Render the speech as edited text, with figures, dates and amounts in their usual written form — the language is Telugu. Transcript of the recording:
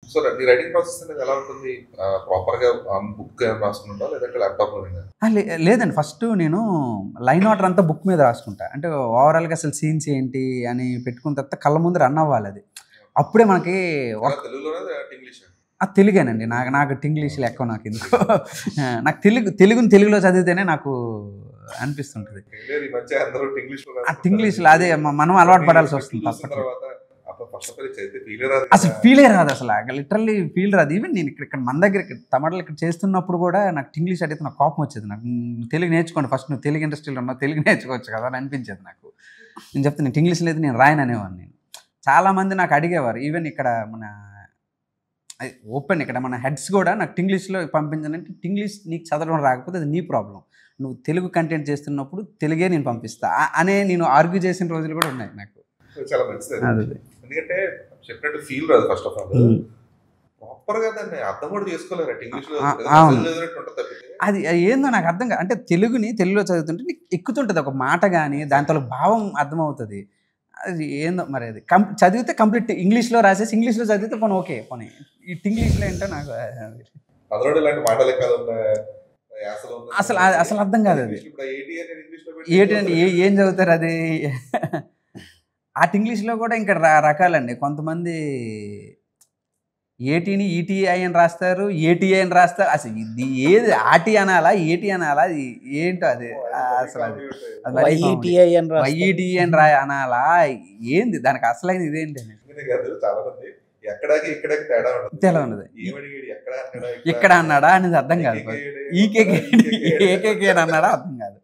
సో నీ రైటింగ్ ప్రాసెస్ అనేది ఎలా ఉంటుంది? ప్రాపర్‌గా బుక్ రాసుకుంటావా? లేదంటే ల్యాప్‌టాప్‌లోనేనా? లేదండి. ఫస్ట్ నేను లైన్ ఆర్డర్ అంతా బుక్ మీద రాసుకుంటా. అంటే ఓవరాల్‌గా అసలు సీన్స్ ఏంటి అని పెట్టుకున్న తర్వాత కళ్ళ ముందు రన్ అవ్వాలి అది. అప్పుడే మనకి ఒక తెలుగులోనా? ఇంగ్లీషా? తెలుగేనండి. నాకు టింగ్లీష్‌లు ఎక్కువ నాకెందుకో. నాకు తెలుగుని తెలుగులో చదివితేనే నాకు అనిపిస్తుంటది. లేదు, ఈ మధ్య అందరూ ఇంగ్లీష్‌లో టింగ్లీష్‌లో అదే మనం అలవాటు పడాల్సి వస్తుంది తప్పట్లేదు. తర్వాత ఫస్ట్ ఆఫ్ ఆల్ చదివితే ఫీలే రాదు. అసలు ఫీలే రాదు అసల. లిటరల్లీ ఫీల్ రాదు. ఈవెన్ నేను ఇక్కడ మన దగ్గర తమిళలో ఇక్కడ చేస్తున్నప్పుడు కూడా నాకు ఇంగ్లీష్ అడిగితే నాకు కోపం వచ్చేది. నాకు తెలుగు నేర్చుకోండి ఫస్ట్, నువ్వు తెలుగు ఇండస్ట్రీలో ఉన్నావు, తెలుగు నేర్చుకోవచ్చు కదా అని అనిపించేది నాకు. నేను చెప్తే నీకు ఇంగ్లీష్ లేదు నేను రాయను అనేవాడిని నేను. చాలామంది నాకు అడిగేవారు. ఈవెన్ ఇక్కడ మన ఓపెన్ ఇక్కడ మన హెడ్స్ కూడా నాకు ఇంగ్లీష్లో పంపించానంటే, ఇంగ్లీష్ నీకు చదవడం రాకపోతే అది నీ ప్రాబ్లం. నువ్వు తెలుగు కంటెంట్ చేస్తున్నప్పుడు తెలుగే నేను పంపిస్తా అనే నేను ఆర్గ్యూ చేసిన రోజులు కూడా ఉన్నాయి నాకు. చాలా మంచిది. ఎందుకంటే చెప్పినట్టు ఫీల్ రాదు ఫస్ట్ ఆఫ్ ఆల్. ప్రాపర్ గా దాన్ని అర్థం కూడా చేసుకోలేరు ఇంగ్లీష్ లో. అది ఏందో నాకు అర్థం కాదు. అంటే తెలుగులో చదువుతుంటే నీకు ఎక్కుతుంటది ఒక మాట కానీ దాంతో భావం అర్థమవుతుంది. అది ఏందో మరి అది చదివితే కంప్లీట్ ఇంగ్లీష్లో రాసేసి ఇంగ్లీష్లో చదివితే పోనీ ఓకే, పోనీ ఈ ఇంగ్లీష్లో ఏంటో నాకు అసలు అర్థం కాదు. అది ఏంటంటే ఏం చదువుతారు అది. ఆ ఇంగ్లీష్లో కూడా ఇంకా రకాలండి. కొంతమంది ఏటీని ఈటీఐ అని రాస్తారు, ఏటీఐ అని రాస్తారు. అసలు ఇది ఏది ఆటి అనాలా ఏటీ అనాలా అది ఏంటో అది అసలు అది వైఈటీఐ అని అనాలా ఏంది దానికి అసలైన ఇదేంటి అని తెల ఉన్నది. ఇక్కడ అన్నాడా అనేది అర్థం కాదు. ఏకేకే అన్నాడా అర్థం కాదు.